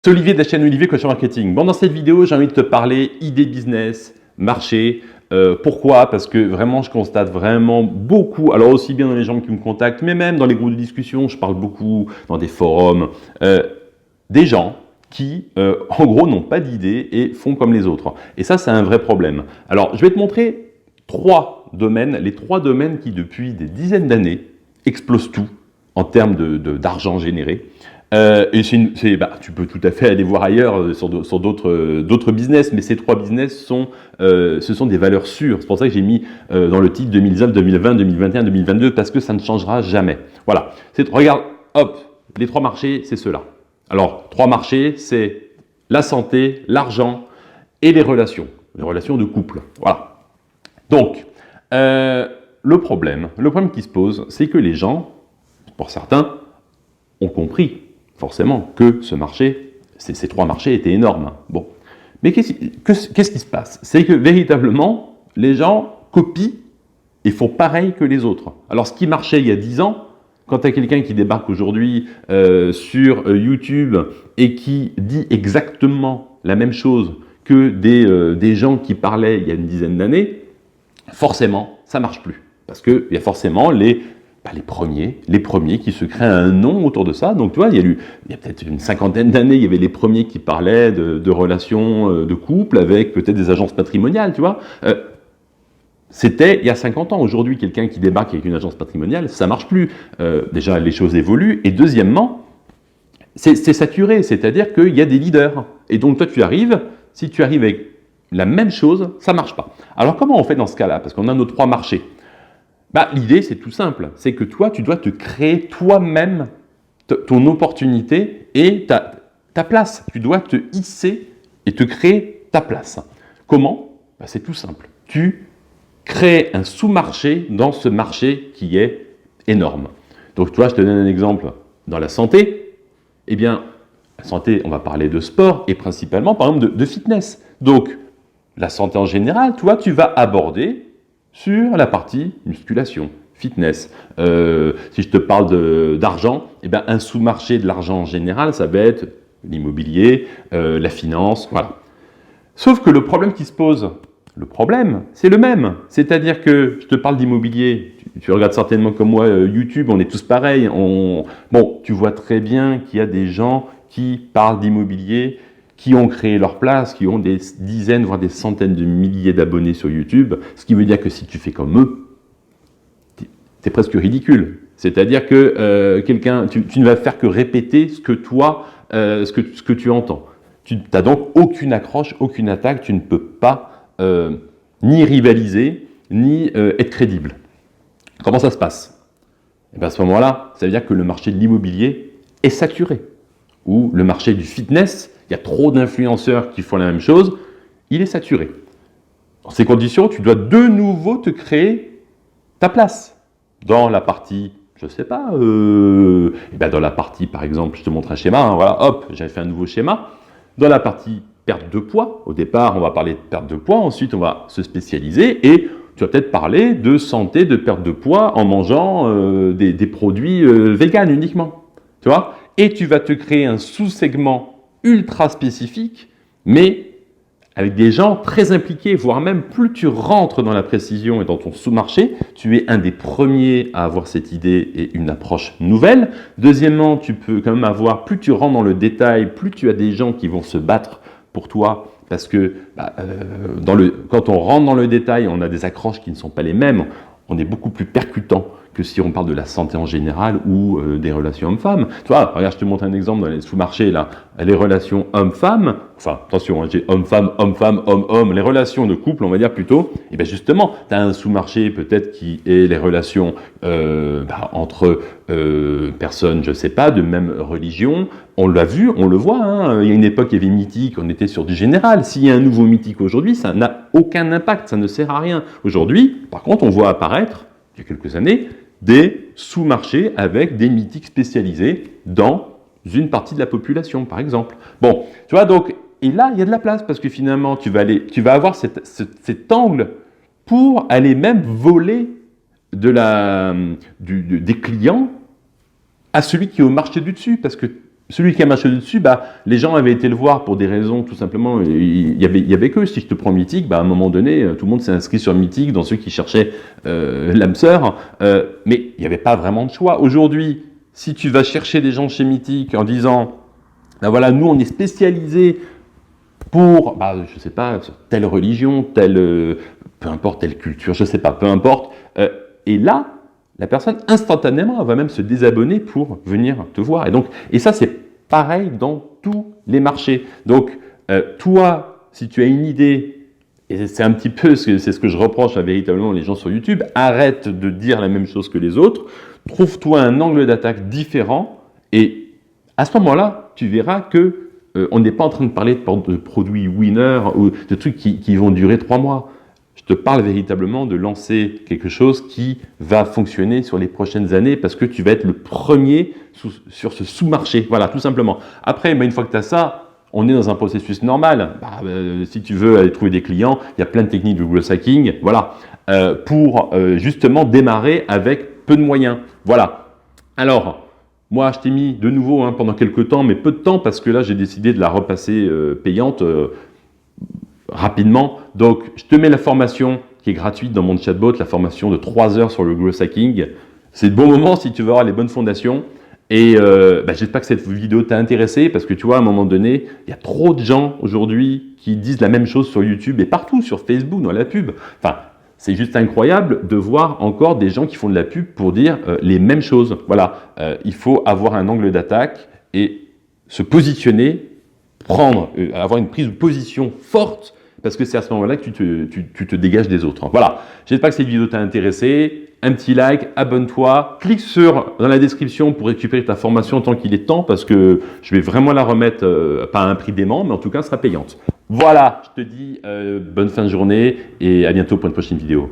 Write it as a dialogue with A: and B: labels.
A: C'est Olivier de la chaîne Olivier Coach Marketing. Bon, dans cette vidéo, j'ai envie de te parler idée business, marché. Pourquoi? Parce que vraiment, je constate vraiment beaucoup, alors aussi bien dans les gens qui me contactent, mais même dans les groupes de discussion, je parle beaucoup dans des forums, des gens qui, en gros, n'ont pas d'idée et font comme les autres. Et ça, c'est un vrai problème. Alors, je vais te montrer trois domaines, les trois domaines qui, depuis des dizaines d'années, explosent tout en termes d'argent généré. Et tu peux tout à fait aller voir ailleurs sur d'autres business, mais ces trois business ce sont des valeurs sûres. C'est pour ça que j'ai mis dans le titre 2019, 2020, 2021, 2022, parce que ça ne changera jamais. Voilà. Regarde, hop, les trois marchés, c'est ceux-là. Alors, trois marchés, c'est la santé, l'argent et les relations de couple. Voilà. Donc, le problème qui se pose, c'est que les gens, pour certains, ont compris forcément que ce marché, ces trois marchés étaient énormes. Bon. Mais qu'est-ce qui se passe? C'est que véritablement, les gens copient et font pareil que les autres. Alors, ce qui marchait il y a 10 ans, quand tu as quelqu'un qui débarque aujourd'hui sur YouTube et qui dit exactement la même chose que des gens qui parlaient il y a une dizaine d'années, forcément, ça ne marche plus. Parce qu'il y a forcément les premiers qui se créent un nom autour de ça. Donc, tu vois, il y a peut-être une cinquantaine d'années, il y avait les premiers qui parlaient de relations de couple avec peut-être des agences patrimoniales, tu vois. C'était il y a 50 ans. Aujourd'hui, quelqu'un qui débarque avec une agence patrimoniale, ça ne marche plus. Déjà, les choses évoluent. Et deuxièmement, c'est saturé, c'est-à-dire qu'il y a des leaders. Et donc, toi, si tu arrives avec la même chose, ça ne marche pas. Alors, comment on fait dans ce cas-là? Parce qu'on a nos trois marchés. L'idée, c'est tout simple. C'est que toi, tu dois te créer toi-même ton opportunité et ta place. Tu dois te hisser et te créer ta place. Comment? C'est tout simple. Tu crées un sous-marché dans ce marché qui est énorme. Donc, toi, je te donne un exemple. Dans la santé, eh bien, la santé, on va parler de sport et principalement, par exemple, de fitness. Donc, la santé en général, toi, tu vas aborder sur la partie musculation, fitness. Si je te parle d'argent, un sous-marché de l'argent en général, ça va être l'immobilier, la finance, voilà. Sauf que le problème qui se pose, c'est le même. C'est-à-dire que je te parle d'immobilier, tu regardes certainement comme moi YouTube, on est tous pareils. Bon, tu vois très bien qu'il y a des gens qui parlent d'immobilier, qui ont créé leur place, qui ont des dizaines, voire des centaines de milliers d'abonnés sur YouTube, ce qui veut dire que si tu fais comme eux, c'est presque ridicule. C'est-à-dire que tu ne vas faire que répéter ce que toi, ce que tu entends. Tu n'as donc aucune accroche, aucune attaque, tu ne peux pas ni rivaliser, ni être crédible. Comment ça se passe? À ce moment-là, ça veut dire que le marché de l'immobilier est saturé. Ou le marché du fitness, il y a trop d'influenceurs qui font la même chose, il est saturé. Dans ces conditions, tu dois de nouveau te créer ta place. Dans la partie, je ne sais pas, dans la partie, par exemple, je te montre un schéma, hein, voilà, hop, j'avais fait un nouveau schéma. Dans la partie perte de poids, au départ, on va parler de perte de poids, ensuite on va se spécialiser et tu vas peut-être parler de santé, de perte de poids en mangeant des produits véganes uniquement. Tu vois? Et tu vas te créer un sous-segment ultra spécifique, mais avec des gens très impliqués, voire même plus tu rentres dans la précision et dans ton sous-marché, tu es un des premiers à avoir cette idée et une approche nouvelle. Deuxièmement, tu peux quand même avoir, plus tu rentres dans le détail, plus tu as des gens qui vont se battre pour toi, parce que quand on rentre dans le détail, on a des accroches qui ne sont pas les mêmes, on est beaucoup plus percutant que si on parle de la santé en général ou des relations hommes-femmes. Tu vois, regarde, je te montre un exemple dans les sous-marchés, là, les relations hommes-femmes, enfin, attention, j'ai homme-femme, homme-femme, homme-homme, les relations de couple, on va dire plutôt, et bien justement, tu as un sous-marché peut-être qui est les relations entre personnes, je ne sais pas, de même religion. On l'a vu, on le voit, hein. Il y a une époque, il y avait mythique, on était sur du général. S'il y a un nouveau mythique aujourd'hui, ça n'a aucun impact, ça ne sert à rien. Aujourd'hui, par contre, on voit apparaître, il y a quelques années, des sous-marchés avec des mythiques spécialisés dans une partie de la population, par exemple. Bon, tu vois, donc, et là, il y a de la place, parce que finalement, tu vas avoir cet angle pour aller même voler des clients à celui qui est au marché du dessus, parce que celui qui a marché dessus, bah, les gens avaient été le voir pour des raisons tout simplement, il y avait que, si je te prends Mythique, bah, à un moment donné, tout le monde s'est inscrit sur Mythique, dans ceux qui cherchaient l'âme sœur, mais il n'y avait pas vraiment de choix. Aujourd'hui, si tu vas chercher des gens chez Mythique en disant, ben voilà, nous on est spécialisés pour, bah, je ne sais pas, telle religion, telle, peu importe, telle culture, je ne sais pas, peu importe, et là, la personne, instantanément, elle va même se désabonner pour venir te voir. Et ça, c'est pareil dans tous les marchés. Donc, toi, si tu as une idée, et c'est un petit peu, c'est ce que je reproche à véritablement les gens sur YouTube, arrête de dire la même chose que les autres, trouve-toi un angle d'attaque différent, et à ce moment-là, tu verras que on n'est pas en train de parler de produits winner ou de trucs qui vont durer 3 mois. Je te parle véritablement de lancer quelque chose qui va fonctionner sur les prochaines années parce que tu vas être le premier sur ce sous-marché. Voilà, tout simplement. Après, une fois que tu as ça, on est dans un processus normal. Si tu veux aller trouver des clients, il y a plein de techniques de growth hacking, voilà, pour justement démarrer avec peu de moyens. Voilà. Alors, moi, je t'ai mis de nouveau pendant quelques temps, mais peu de temps parce que là, j'ai décidé de la repasser payante. Rapidement. Donc, je te mets la formation qui est gratuite dans mon chatbot, la formation de 3 heures sur le growth hacking. C'est le bon moment si tu veux avoir les bonnes fondations. Et j'espère que cette vidéo t'a intéressé parce que tu vois, à un moment donné, il y a trop de gens aujourd'hui qui disent la même chose sur YouTube et partout, sur Facebook, dans la pub. Enfin, c'est juste incroyable de voir encore des gens qui font de la pub pour dire les mêmes choses. Voilà, il faut avoir un angle d'attaque et se positionner, avoir une prise de position forte parce que c'est à ce moment-là que tu te dégages des autres. Voilà, j'espère que cette vidéo t'a intéressé. Un petit like, abonne-toi, clique dans la description pour récupérer ta formation tant qu'il est temps parce que je vais vraiment la remettre, pas à un prix dément, mais en tout cas, elle sera payante. Voilà, je te dis bonne fin de journée et à bientôt pour une prochaine vidéo.